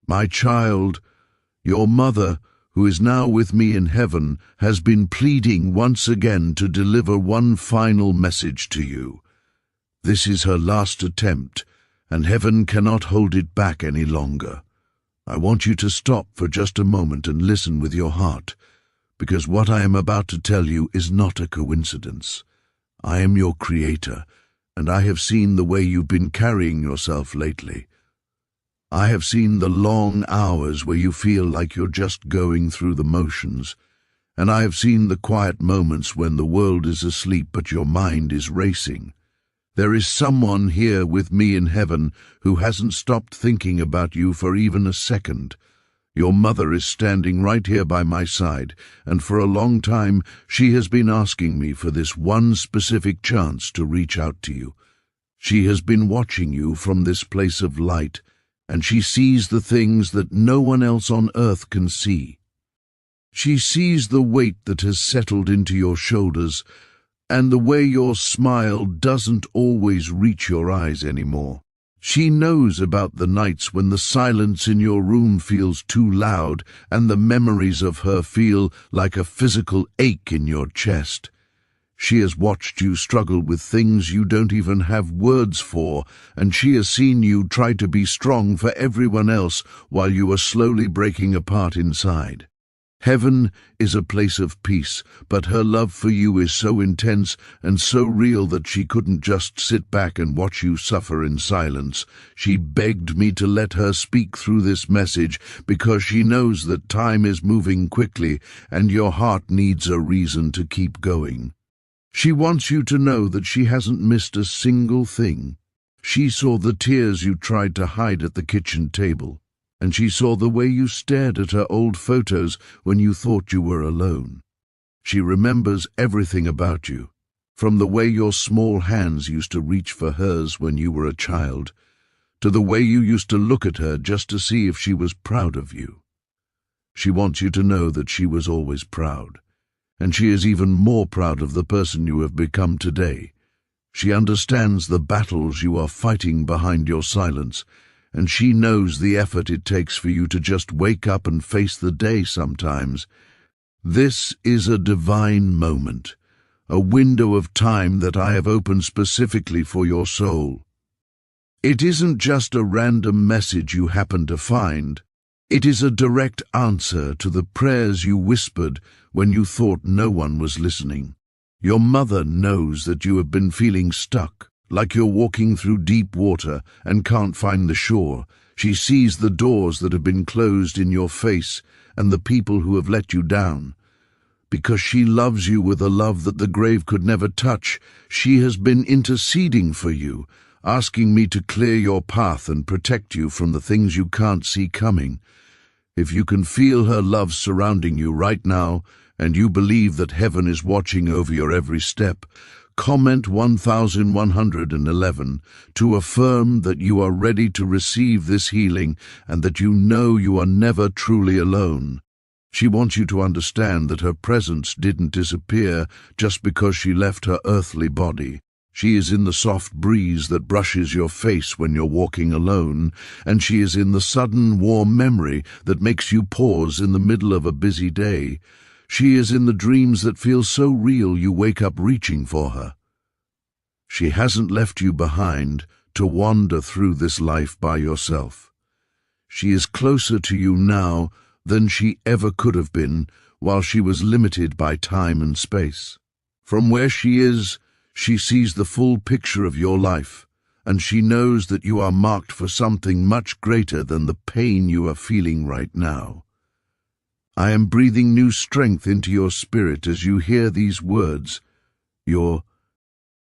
My child, your mother, who is now with me in heaven, has been pleading once again to deliver one final message to you. This is her last attempt, and heaven cannot hold it back any longer. I want you to stop for just a moment and listen with your heart, because what I am about to tell you is not a coincidence. I am your Creator, and I have seen the way you've been carrying yourself lately. I have seen the long hours where you feel like you're just going through the motions, and I have seen the quiet moments when the world is asleep but your mind is racing. There is someone here with me in heaven who hasn't stopped thinking about you for even a second. Your mother is standing right here by my side, and for a long time she has been asking me for this one specific chance to reach out to you. She has been watching you from this place of light, and she sees the things that no one else on earth can see. She sees the weight that has settled into your shoulders, and the way your smile doesn't always reach your eyes anymore. She knows about the nights when the silence in your room feels too loud and the memories of her feel like a physical ache in your chest. She has watched you struggle with things you don't even have words for, and she has seen you try to be strong for everyone else while you are slowly breaking apart inside. Heaven is a place of peace, but her love for you is so intense and so real that she couldn't just sit back and watch you suffer in silence. She begged me to let her speak through this message because she knows that time is moving quickly and your heart needs a reason to keep going. She wants you to know that she hasn't missed a single thing. She saw the tears you tried to hide at the kitchen table, and she saw the way you stared at her old photos when you thought you were alone. She remembers everything about you, from the way your small hands used to reach for hers when you were a child, to the way you used to look at her just to see if she was proud of you. She wants you to know that she was always proud, and she is even more proud of the person you have become today. She understands the battles you are fighting behind your silence, and she knows the effort it takes for you to just wake up and face the day sometimes. This is a divine moment, a window of time that I have opened specifically for your soul. It isn't just a random message you happen to find. It is a direct answer to the prayers you whispered when you thought no one was listening. Your mother knows that you have been feeling stuck, like you're walking through deep water and can't find the shore. She sees the doors that have been closed in your face and the people who have let you down. Because she loves you with a love that the grave could never touch, she has been interceding for you, asking me to clear your path and protect you from the things you can't see coming. If you can feel her love surrounding you right now, and you believe that heaven is watching over your every step, comment 1111 to affirm that you are ready to receive this healing and that you know you are never truly alone. She wants you to understand that her presence didn't disappear just because she left her earthly body. She is in the soft breeze that brushes your face when you're walking alone, and she is in the sudden warm memory that makes you pause in the middle of a busy day. She is in the dreams that feel so real you wake up reaching for her. She hasn't left you behind to wander through this life by yourself. She is closer to you now than she ever could have been while she was limited by time and space. From where she is, she sees the full picture of your life, and she knows that you are marked for something much greater than the pain you are feeling right now. I am breathing new strength into your spirit as you hear these words. Your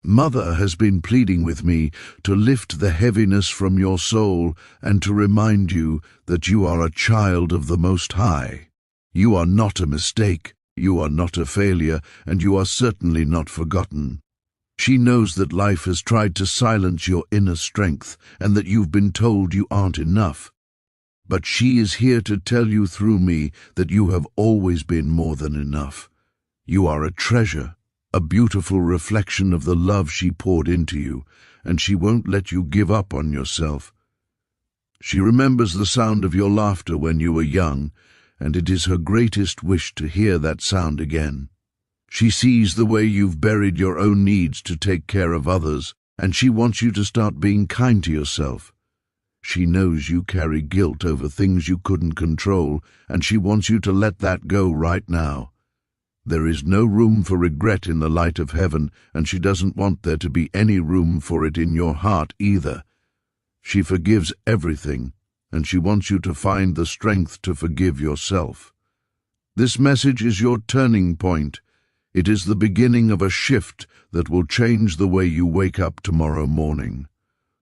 mother has been pleading with me to lift the heaviness from your soul and to remind you that you are a child of the Most High. You are not a mistake, you are not a failure, and you are certainly not forgotten. She knows that life has tried to silence your inner strength and that you've been told you aren't enough. But she is here to tell you through me that you have always been more than enough. You are a treasure, a beautiful reflection of the love she poured into you, and she won't let you give up on yourself. She remembers the sound of your laughter when you were young, and it is her greatest wish to hear that sound again. She sees the way you've buried your own needs to take care of others, and she wants you to start being kind to yourself. She knows you carry guilt over things you couldn't control, and she wants you to let that go right now. There is no room for regret in the light of heaven, and she doesn't want there to be any room for it in your heart either. She forgives everything, and she wants you to find the strength to forgive yourself. This message is your turning point. It is the beginning of a shift that will change the way you wake up tomorrow morning.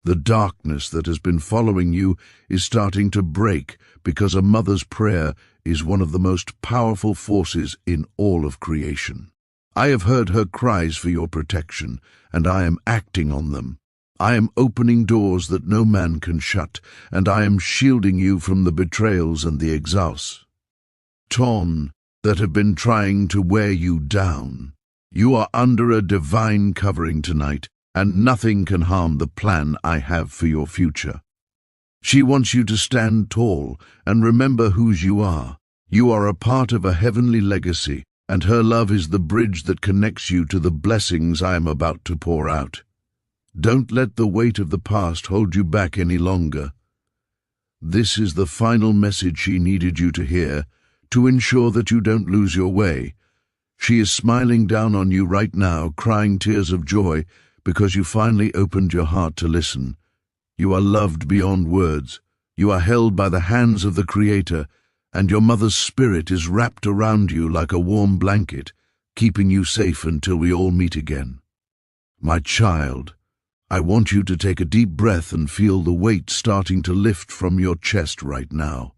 The darkness that has been following you is starting to break because a mother's prayer is one of the most powerful forces in all of creation. I have heard her cries for your protection, and I am acting on them. I am opening doors that no man can shut, and I am shielding you from the betrayals and the exhaustion that have been trying to wear you down. You are under a divine covering tonight, and nothing can harm the plan I have for your future. She wants you to stand tall and remember whose you are. You are a part of a heavenly legacy, and her love is the bridge that connects you to the blessings I am about to pour out. Don't let the weight of the past hold you back any longer. This is the final message she needed you to hear, to ensure that you don't lose your way. She is smiling down on you right now, crying tears of joy, because you finally opened your heart to listen. You are loved beyond words. You are held by the hands of the Creator, and your mother's spirit is wrapped around you like a warm blanket, keeping you safe until we all meet again. My child, I want you to take a deep breath and feel the weight starting to lift from your chest right now.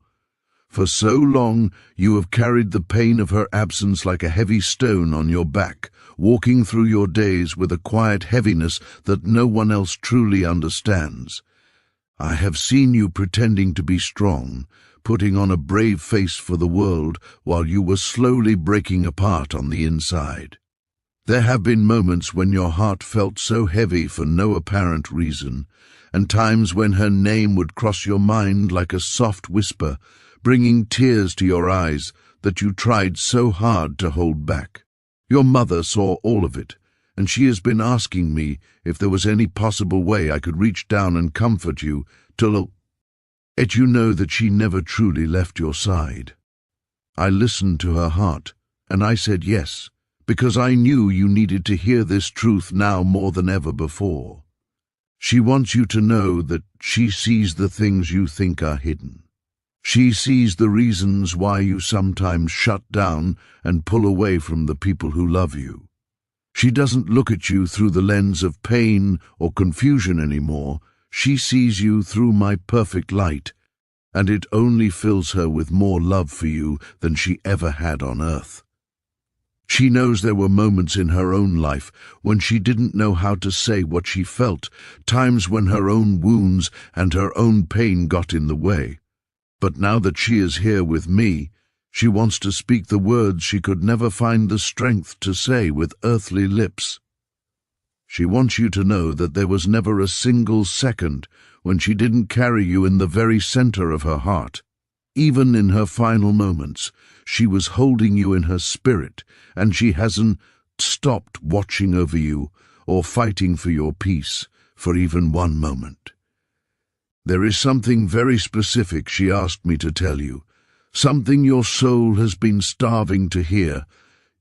For so long you have carried the pain of her absence like a heavy stone on your back, walking through your days with a quiet heaviness that no one else truly understands. I have seen you pretending to be strong, putting on a brave face for the world while you were slowly breaking apart on the inside. There have been moments when your heart felt so heavy for no apparent reason, and times when her name would cross your mind like a soft whisper, bringing tears to your eyes that you tried so hard to hold back. Your mother saw all of it, and she has been asking me if there was any possible way I could reach down and comfort you to let you know that she never truly left your side. I listened to her heart, and I said yes, because I knew you needed to hear this truth now more than ever before. She wants you to know that she sees the things you think are hidden. She sees the reasons why you sometimes shut down and pull away from the people who love you. She doesn't look at you through the lens of pain or confusion anymore. She sees you through my perfect light, and it only fills her with more love for you than she ever had on earth. She knows there were moments in her own life when she didn't know how to say what she felt, times when her own wounds and her own pain got in the way. But now that she is here with me, she wants to speak the words she could never find the strength to say with earthly lips. She wants you to know that there was never a single second when she didn't carry you in the very center of her heart. Even in her final moments, she was holding you in her spirit, and she hasn't stopped watching over you or fighting for your peace for even one moment. There is something very specific she asked me to tell you, something your soul has been starving to hear.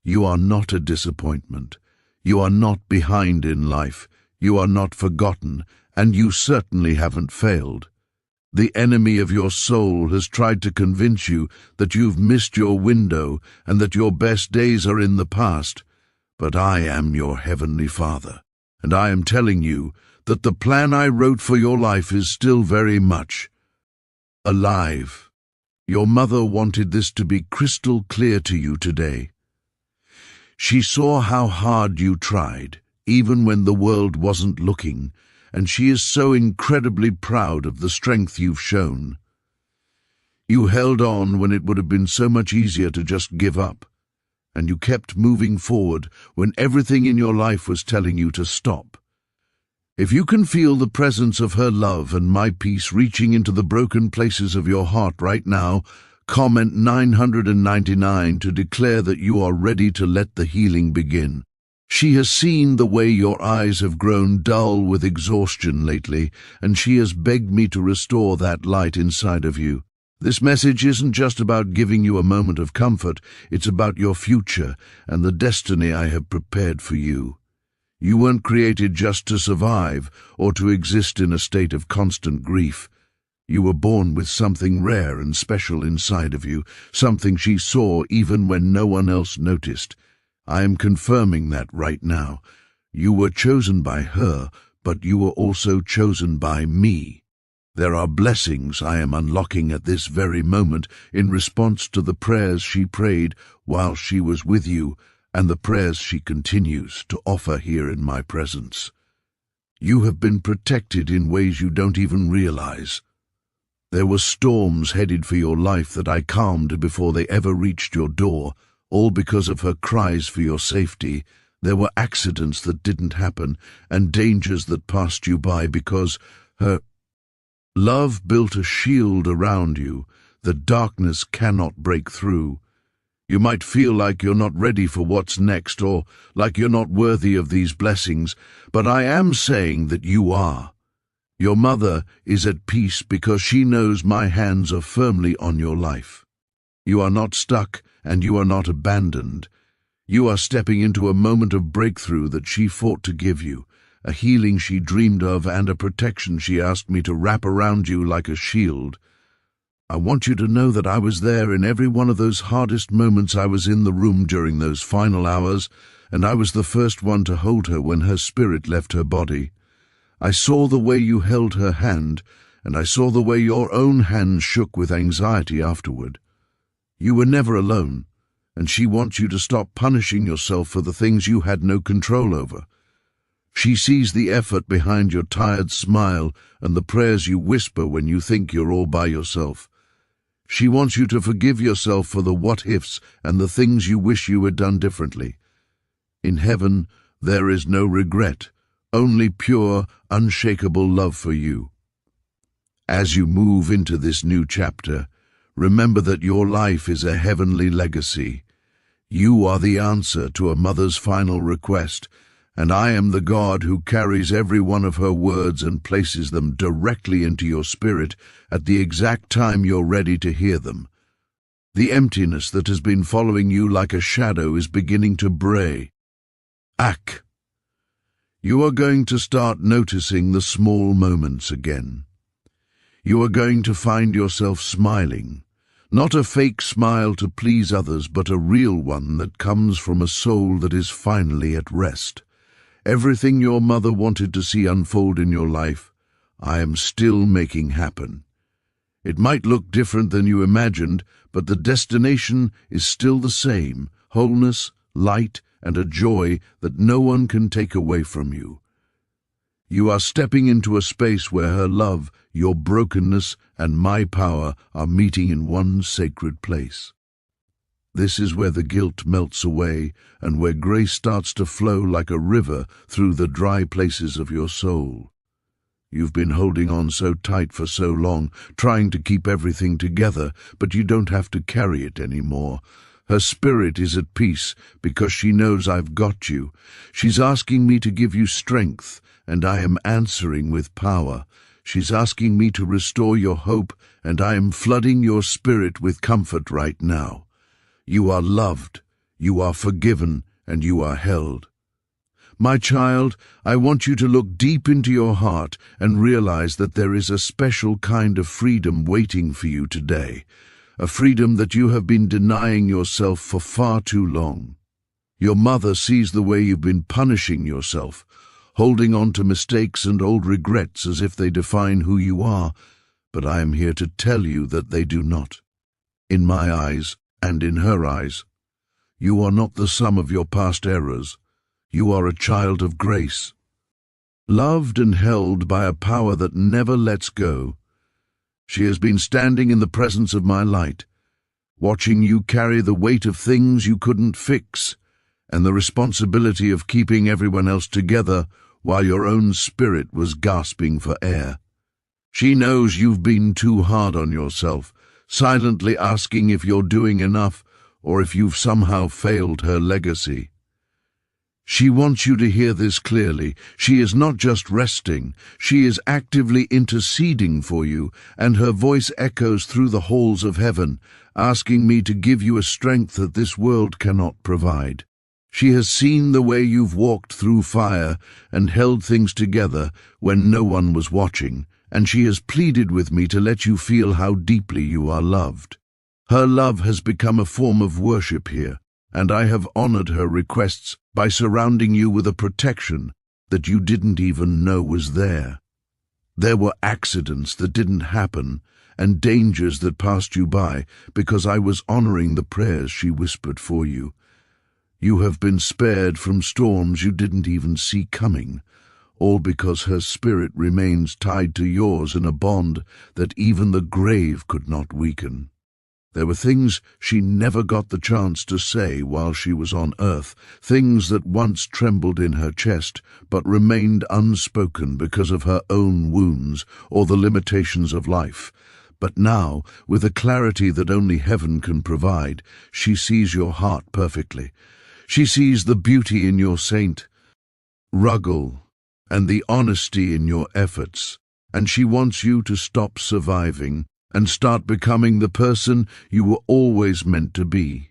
You are not a disappointment. You are not behind in life. You are not forgotten, and you certainly haven't failed. The enemy of your soul has tried to convince you that you've missed your window and that your best days are in the past. But I am your heavenly Father, and I am telling you that the plan I wrote for your life is still very much alive. Your mother wanted this to be crystal clear to you today. She saw how hard you tried, even when the world wasn't looking, and she is so incredibly proud of the strength you've shown. You held on when it would have been so much easier to just give up, and you kept moving forward when everything in your life was telling you to stop. If you can feel the presence of her love and my peace reaching into the broken places of your heart right now, comment 999 to declare that you are ready to let the healing begin. She has seen the way your eyes have grown dull with exhaustion lately, and she has begged me to restore that light inside of you. This message isn't just about giving you a moment of comfort, it's about your future and the destiny I have prepared for you. You weren't created just to survive or to exist in a state of constant grief. You were born with something rare and special inside of you, something she saw even when no one else noticed. I am confirming that right now. You were chosen by her, but you were also chosen by me. There are blessings I am unlocking at this very moment in response to the prayers she prayed while she was with you, and the prayers she continues to offer here in my presence. You have been protected in ways you don't even realize. There were storms headed for your life that I calmed before they ever reached your door, all because of her cries for your safety. There were accidents that didn't happen, and dangers that passed you by because her love built a shield around you that darkness cannot break through. You might feel like you're not ready for what's next, or like you're not worthy of these blessings, but I am saying that you are. Your mother is at peace because she knows my hands are firmly on your life. You are not stuck, and you are not abandoned. You are stepping into a moment of breakthrough that she fought to give you, a healing she dreamed of, and a protection she asked me to wrap around you like a shield. I want you to know that I was there in every one of those hardest moments. I was in the room during those final hours, and I was the first one to hold her when her spirit left her body. I saw the way you held her hand, and I saw the way your own hand shook with anxiety afterward. You were never alone, and she wants you to stop punishing yourself for the things you had no control over. She sees the effort behind your tired smile and the prayers you whisper when you think you're all by yourself. She wants you to forgive yourself for the what-ifs and the things you wish you had done differently. In heaven, there is no regret, only pure, unshakable love for you. As you move into this new chapter, remember that your life is a heavenly legacy. You are the answer to a mother's final request, and I am the God who carries every one of her words and places them directly into your spirit at the exact time you're ready to hear them. The emptiness that has been following you like a shadow is beginning to break. You are going to start noticing the small moments again. You are going to find yourself smiling, not a fake smile to please others, but a real one that comes from a soul that is finally at rest. Everything your mother wanted to see unfold in your life, I am still making happen. It might look different than you imagined, but the destination is still the same: wholeness, light, and a joy that no one can take away from you. You are stepping into a space where her love, your brokenness, and my power are meeting in one sacred place. This is where the guilt melts away and where grace starts to flow like a river through the dry places of your soul. You've been holding on so tight for so long, trying to keep everything together, but you don't have to carry it anymore. Her spirit is at peace because she knows I've got you. She's asking me to give you strength, and I am answering with power. She's asking me to restore your hope, and I am flooding your spirit with comfort right now. You are loved, you are forgiven, and you are held. My child, I want you to look deep into your heart and realize that there is a special kind of freedom waiting for you today, a freedom that you have been denying yourself for far too long. Your mother sees the way you've been punishing yourself, holding on to mistakes and old regrets as if they define who you are, but I am here to tell you that they do not. In my eyes, and in her eyes, you are not the sum of your past errors. You are a child of grace, loved and held by a power that never lets go. She has been standing in the presence of my light, watching you carry the weight of things you couldn't fix, and the responsibility of keeping everyone else together while your own spirit was gasping for air. She knows you've been too hard on yourself, silently asking if you're doing enough or if you've somehow failed her legacy. She wants you to hear this clearly. She is not just resting, she is actively interceding for you, and her voice echoes through the halls of heaven, asking me to give you a strength that this world cannot provide. She has seen the way you've walked through fire and held things together when no one was watching, and she has pleaded with me to let you feel how deeply you are loved. Her love has become a form of worship here, and I have honored her requests by surrounding you with a protection that you didn't even know was there. There were accidents that didn't happen and dangers that passed you by because I was honoring the prayers she whispered for you. You have been spared from storms you didn't even see coming, all because her spirit remains tied to yours in a bond that even the grave could not weaken. There were things she never got the chance to say while she was on earth, things that once trembled in her chest but remained unspoken because of her own wounds or the limitations of life. But now, with a clarity that only heaven can provide, she sees your heart perfectly. She sees the beauty in your saint, Ruggel, and the honesty in your efforts, and she wants you to stop surviving and start becoming the person you were always meant to be.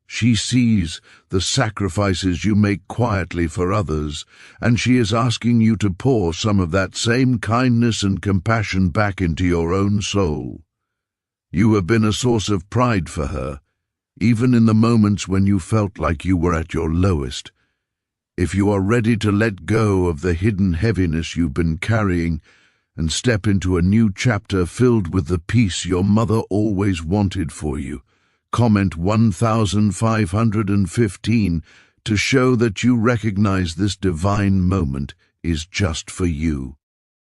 She sees the sacrifices you make quietly for others, and she is asking you to pour some of that same kindness and compassion back into your own soul. You have been a source of pride for her, even in the moments when you felt like you were at your lowest. If you are ready to let go of the hidden heaviness you've been carrying, and step into a new chapter filled with the peace your mother always wanted for you, comment 1515 to show that you recognize this divine moment is just for you.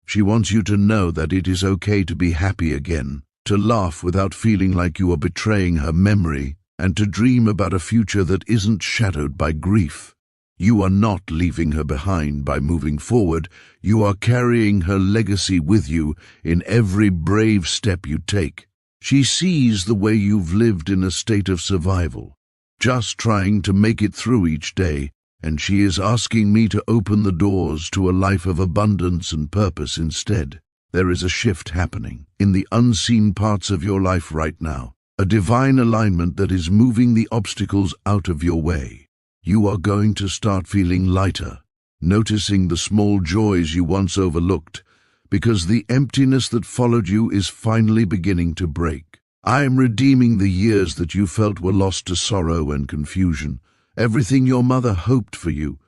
She wants you to know that it is okay to be happy again, to laugh without feeling like you are betraying her memory, and to dream about a future that isn't shadowed by grief. You are not leaving her behind by moving forward. You are carrying her legacy with you in every brave step you take. She sees the way you've lived in a state of survival, just trying to make it through each day, and she is asking me to open the doors to a life of abundance and purpose instead. There is a shift happening in the unseen parts of your life right now, a divine alignment that is moving the obstacles out of your way. You are going to start feeling lighter, noticing the small joys you once overlooked, because the emptiness that followed you is finally beginning to break. I am redeeming the years that you felt were lost to sorrow and confusion. Everything your mother hoped for you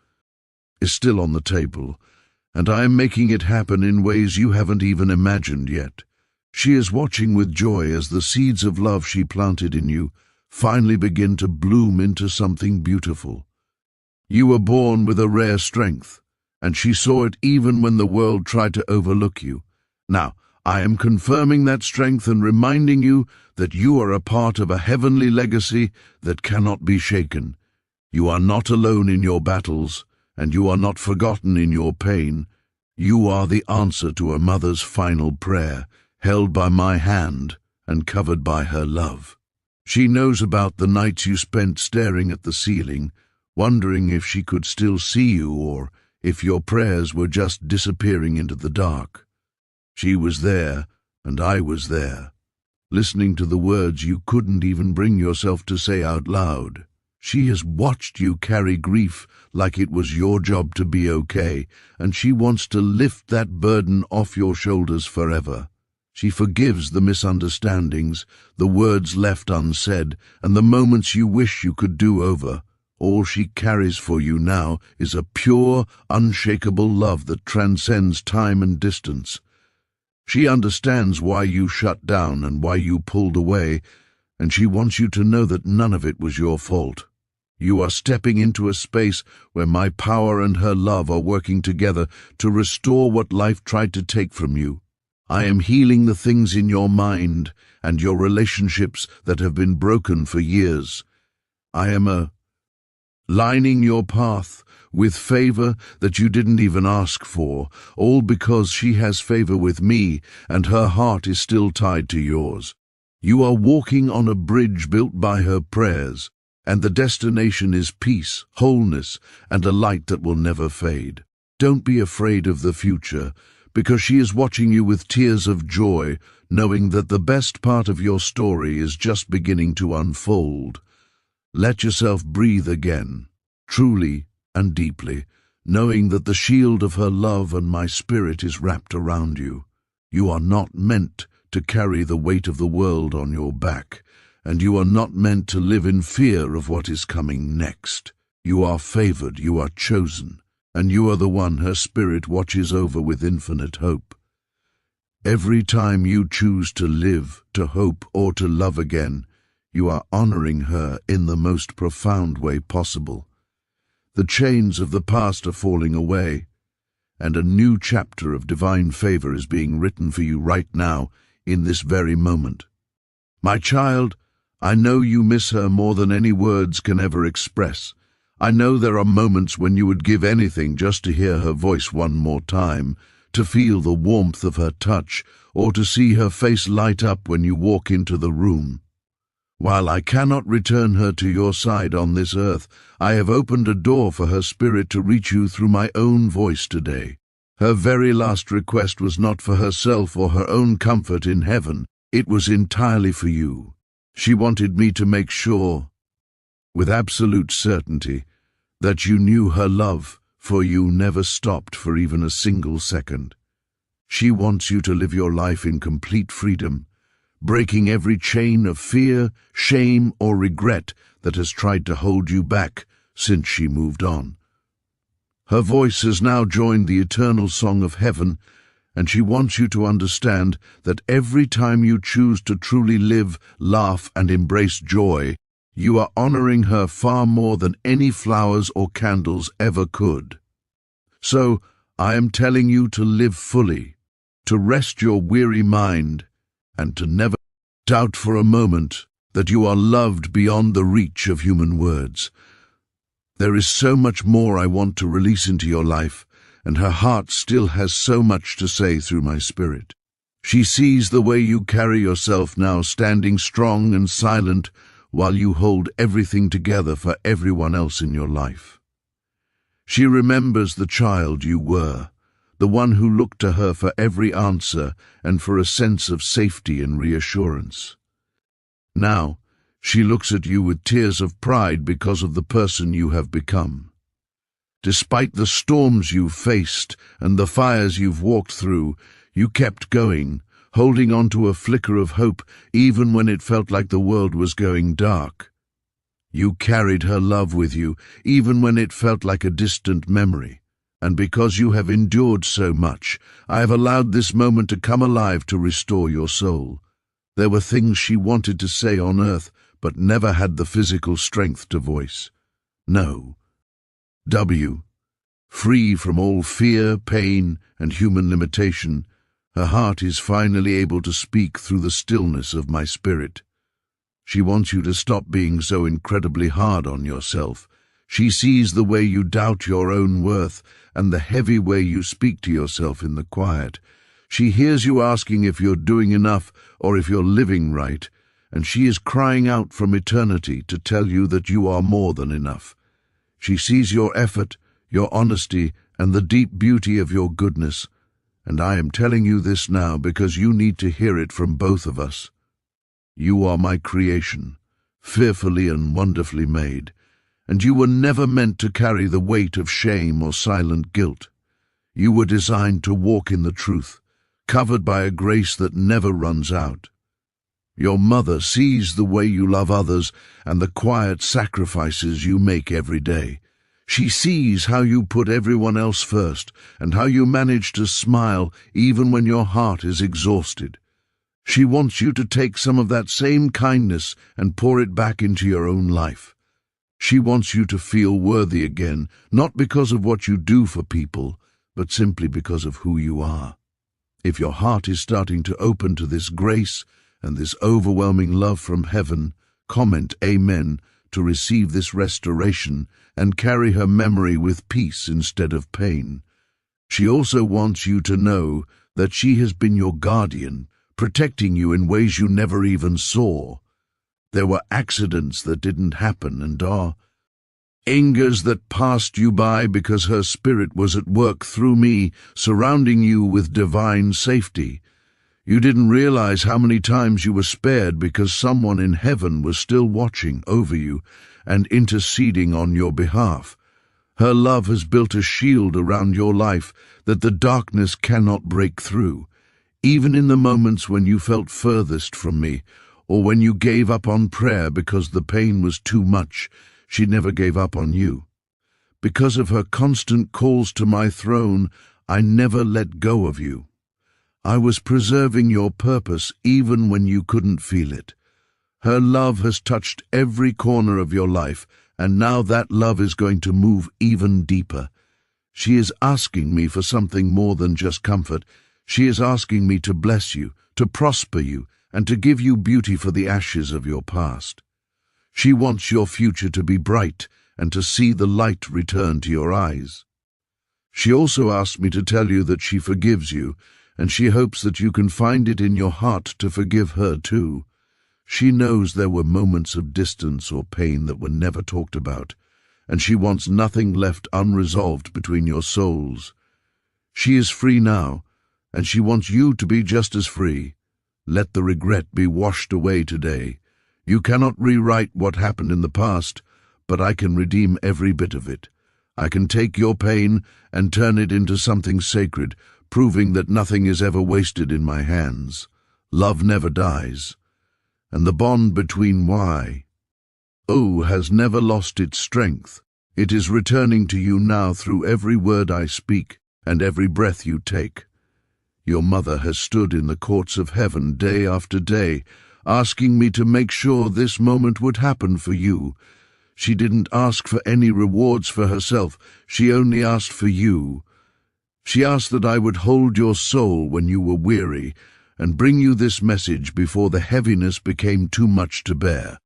is still on the table, and I am making it happen in ways you haven't even imagined yet. She is watching with joy as the seeds of love she planted in you finally begin to bloom into something beautiful. You were born with a rare strength, and she saw it even when the world tried to overlook you. Now, I am confirming that strength and reminding you that you are a part of a heavenly legacy that cannot be shaken. You are not alone in your battles, and you are not forgotten in your pain. You are the answer to a mother's final prayer, held by my hand and covered by her love. She knows about the nights you spent staring at the ceiling, wondering if she could still see you or if your prayers were just disappearing into the dark. She was there, and I was there, listening to the words you couldn't even bring yourself to say out loud. She has watched you carry grief like it was your job to be okay, and she wants to lift that burden off your shoulders forever. She forgives the misunderstandings, the words left unsaid, and the moments you wish you could do over. All she carries for you now is a pure, unshakable love that transcends time and distance. She understands why you shut down and why you pulled away, and she wants you to know that none of it was your fault. You are stepping into a space where my power and her love are working together to restore what life tried to take from you. I am healing the things in your mind and your relationships that have been broken for years. I am a lining your path with favor that you didn't even ask for, all because she has favor with me and her heart is still tied to yours. You are walking on a bridge built by her prayers, and the destination is peace, wholeness, and a light that will never fade. Don't be afraid of the future, because she is watching you with tears of joy, knowing that the best part of your story is just beginning to unfold. Let yourself breathe again, truly and deeply, knowing that the shield of her love and my spirit is wrapped around you. You are not meant to carry the weight of the world on your back, and you are not meant to live in fear of what is coming next. You are favored, you are chosen, and you are the one her spirit watches over with infinite hope. Every time you choose to live, to hope, or to love again, you are honoring her in the most profound way possible. The chains of the past are falling away, and a new chapter of divine favor is being written for you right now, in this very moment. My child, I know you miss her more than any words can ever express. I know there are moments when you would give anything just to hear her voice one more time, to feel the warmth of her touch, or to see her face light up when you walk into the room. While I cannot return her to your side on this earth, I have opened a door for her spirit to reach you through my own voice today. Her very last request was not for herself or her own comfort in heaven. It was entirely for you. She wanted me to make sure, with absolute certainty, that you knew her love for you never stopped for even a single second. She wants you to live your life in complete freedom, breaking every chain of fear, shame, or regret that has tried to hold you back since she moved on. Her voice has now joined the eternal song of heaven, and she wants you to understand that every time you choose to truly live, laugh, and embrace joy, you are honoring her far more than any flowers or candles ever could. So, I am telling you to live fully, to rest your weary mind, and to never doubt for a moment that you are loved beyond the reach of human words. There is so much more I want to release into your life, and her heart still has so much to say through my spirit. She sees the way you carry yourself now, standing strong and silent while you hold everything together for everyone else in your life. She remembers the child you were, the one who looked to her for every answer and for a sense of safety and reassurance. Now, she looks at you with tears of pride because of the person you have become. Despite the storms you've faced and the fires you've walked through, you kept going, holding on to a flicker of hope even when it felt like the world was going dark. You carried her love with you even when it felt like a distant memory. And because you have endured so much, I have allowed this moment to come alive to restore your soul. There were things she wanted to say on earth, but never had the physical strength to voice. No. Free from all fear, pain, and human limitation, her heart is finally able to speak through the stillness of my spirit. She wants you to stop being so incredibly hard on yourself. She sees the way you doubt your own worth and the heavy way you speak to yourself in the quiet. She hears you asking if you're doing enough or if you're living right, and she is crying out from eternity to tell you that you are more than enough. She sees your effort, your honesty, and the deep beauty of your goodness, and I am telling you this now because you need to hear it from both of us. You are my creation, fearfully and wonderfully made, and you were never meant to carry the weight of shame or silent guilt. You were designed to walk in the truth, covered by a grace that never runs out. Your mother sees the way you love others and the quiet sacrifices you make every day. She sees how you put everyone else first and how you manage to smile even when your heart is exhausted. She wants you to take some of that same kindness and pour it back into your own life. She wants you to feel worthy again, not because of what you do for people, but simply because of who you are. If your heart is starting to open to this grace and this overwhelming love from heaven, comment Amen to receive this restoration and carry her memory with peace instead of pain. She also wants you to know that she has been your guardian, protecting you in ways you never even saw. There were accidents that didn't happen and are angers that passed you by because her spirit was at work through me, surrounding you with divine safety. You didn't realize how many times you were spared because someone in heaven was still watching over you and interceding on your behalf. Her love has built a shield around your life that the darkness cannot break through. Even in the moments when you felt furthest from me, or when you gave up on prayer because the pain was too much, she never gave up on you. Because of her constant calls to my throne, I never let go of you. I was preserving your purpose even when you couldn't feel it. Her love has touched every corner of your life, and now that love is going to move even deeper. She is asking me for something more than just comfort. She is asking me to bless you, to prosper you, and to give you beauty for the ashes of your past. She wants your future to be bright and to see the light return to your eyes. She also asked me to tell you that she forgives you, and she hopes that you can find it in your heart to forgive her too. She knows there were moments of distance or pain that were never talked about, and she wants nothing left unresolved between your souls. She is free now, and she wants you to be just as free. Let the regret be washed away today. You cannot rewrite what happened in the past, but I can redeem every bit of it. I can take your pain and turn it into something sacred, proving that nothing is ever wasted in my hands. Love never dies, and the bond between Y-O has never lost its strength. It is returning to you now through every word I speak and every breath you take. Your mother has stood in the courts of heaven day after day, asking me to make sure this moment would happen for you. She didn't ask for any rewards for herself, she only asked for you. She asked that I would hold your soul when you were weary, and bring you this message before the heaviness became too much to bear.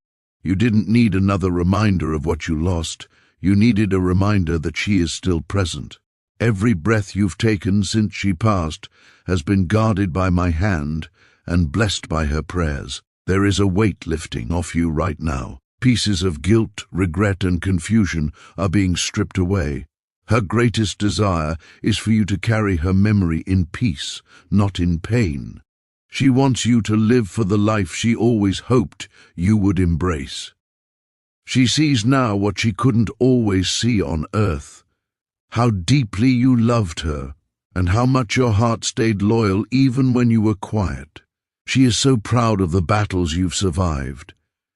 You didn't need another reminder of what you lost, you needed a reminder that she is still present. Every breath you've taken since she passed has been guarded by my hand and blessed by her prayers. There is a weight lifting off you right now. Pieces of guilt, regret, and confusion are being stripped away. Her greatest desire is for you to carry her memory in peace, not in pain. She wants you to live for the life she always hoped you would embrace. She sees now what she couldn't always see on earth. How deeply you loved her, and how much your heart stayed loyal even when you were quiet. She is so proud of the battles you've survived.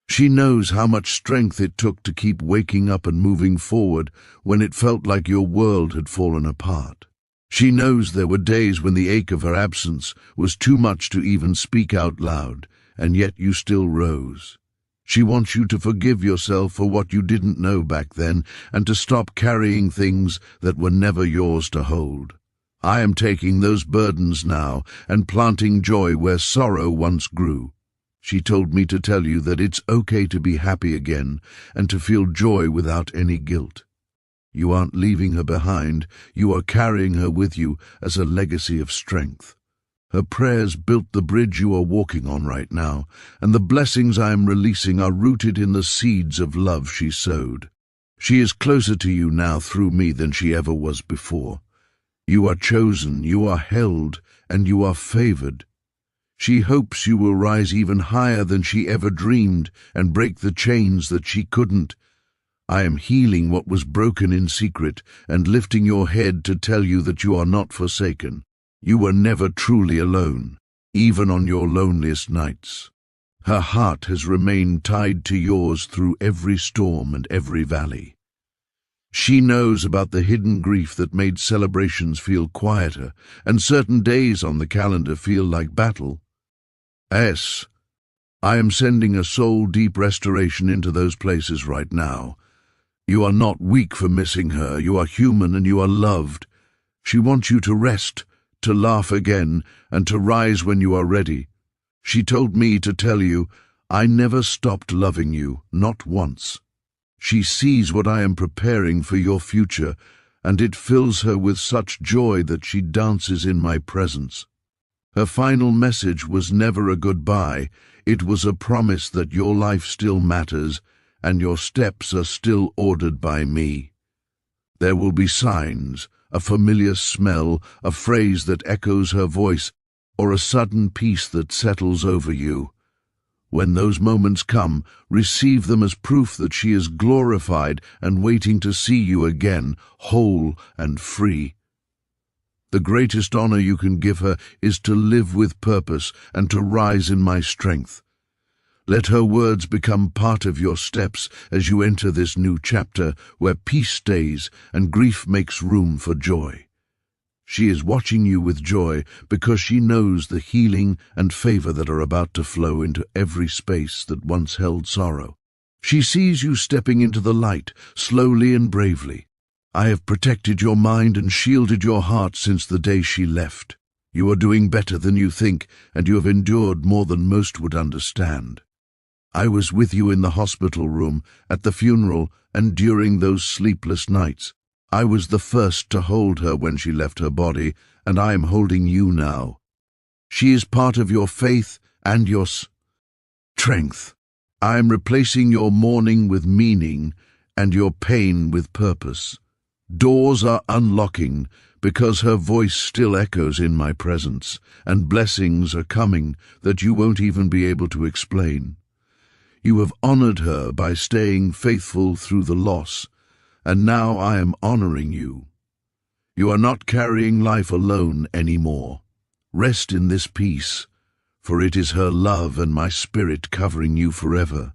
She knows how much strength it took to keep waking up and moving forward when it felt like your world had fallen apart. She knows there were days when the ache of her absence was too much to even speak out loud, and yet you still rose. She wants you to forgive yourself for what you didn't know back then and to stop carrying things that were never yours to hold. I am taking those burdens now and planting joy where sorrow once grew. She told me to tell you that it's okay to be happy again and to feel joy without any guilt. You aren't leaving her behind, you are carrying her with you as a legacy of strength. Her prayers built the bridge you are walking on right now, and the blessings I am releasing are rooted in the seeds of love she sowed. She is closer to you now through me than she ever was before. You are chosen, you are held, and you are favored. She hopes you will rise even higher than she ever dreamed and break the chains that she couldn't. I am healing what was broken in secret and lifting your head to tell you that you are not forsaken. You were never truly alone, even on your loneliest nights. Her heart has remained tied to yours through every storm and every valley. She knows about the hidden grief that made celebrations feel quieter and certain days on the calendar feel like battle. Yes, I am sending a soul-deep restoration into those places right now. You are not weak for missing her, you are human and you are loved. She wants you to rest, to laugh again, and to rise when you are ready. She told me to tell you, I never stopped loving you, not once. She sees what I am preparing for your future, and it fills her with such joy that she dances in my presence. Her final message was never a goodbye. It was a promise that your life still matters, and your steps are still ordered by me. There will be signs, a familiar smell, a phrase that echoes her voice, or a sudden peace that settles over you. When those moments come, receive them as proof that she is glorified and waiting to see you again, whole and free. The greatest honor you can give her is to live with purpose and to rise in my strength. Let her words become part of your steps as you enter this new chapter where peace stays and grief makes room for joy. She is watching you with joy because she knows the healing and favor that are about to flow into every space that once held sorrow. She sees you stepping into the light, slowly and bravely. I have protected your mind and shielded your heart since the day she left. You are doing better than you think, and you have endured more than most would understand. I was with you in the hospital room, at the funeral, and during those sleepless nights. I was the first to hold her when she left her body, and I am holding you now. She is part of your faith and your strength. I am replacing your mourning with meaning and your pain with purpose. Doors are unlocking because her voice still echoes in my presence, and blessings are coming that you won't even be able to explain. You have honored her by staying faithful through the loss, and now I am honoring you. You are not carrying life alone anymore. Rest in this peace, for it is her love and my spirit covering you forever.